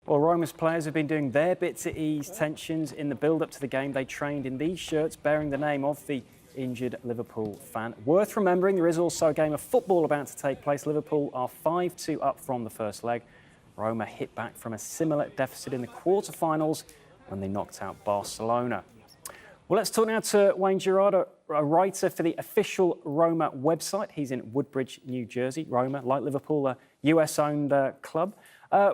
Well, Roma's players have been doing their bit to ease tensions in the build-up to the game. They trained in these shirts bearing the name of the injured Liverpool fan. Worth remembering, there is also a game of football about to take place. Liverpool are 5-2 up from the first leg. Roma hit back from a similar deficit in the quarter-finals when they knocked out Barcelona. Well, let's talk now to Wayne Gerard, a writer for the official Roma website. He's in Woodbridge, New Jersey. Roma, like Liverpool, a US-owned club.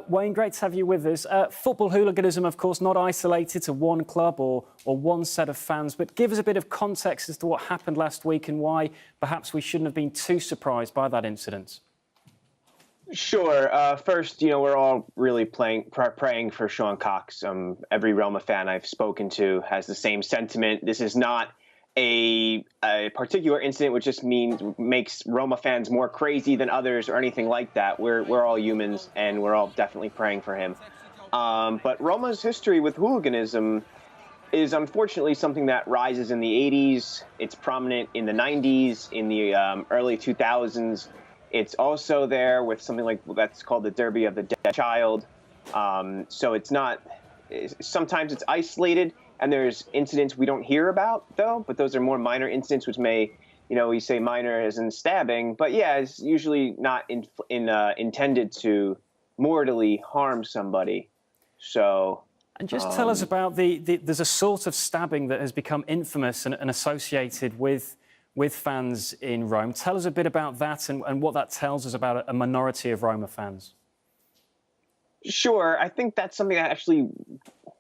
Wayne, great to have you with us. Football hooliganism, of course, not isolated to one club or one set of fans, but give us a bit of context as to what happened last week and why perhaps we shouldn't have been too surprised by that incident. Sure. First, we're all really praying for Sean Cox. Every Roma fan I've spoken to has the same sentiment. This is not a particular incident which just makes Roma fans more crazy than others or anything like that. We're all humans, and we're all definitely praying for him. But Roma's history with hooliganism is unfortunately something that rises in the 80s. It's prominent in the 90s, in the early 2000s. It's also there with something like that's called the Derby of the Dead Child. So it's not. Sometimes it's isolated. And there's incidents we don't hear about, though, but those are more minor incidents, which may, we say minor as in stabbing. But yeah, it's usually not intended to mortally harm somebody. So. And just tell us about there's a sort of stabbing that has become infamous and associated with fans in Rome. Tell us a bit about that and what that tells us about a minority of Roma fans. Sure. I think that's something that actually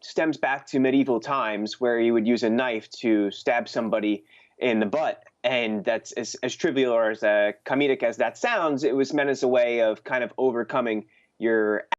stems back to medieval times, where you would use a knife to stab somebody in the butt. And that's as trivial or as comedic as that sounds, it was meant as a way of kind of overcoming your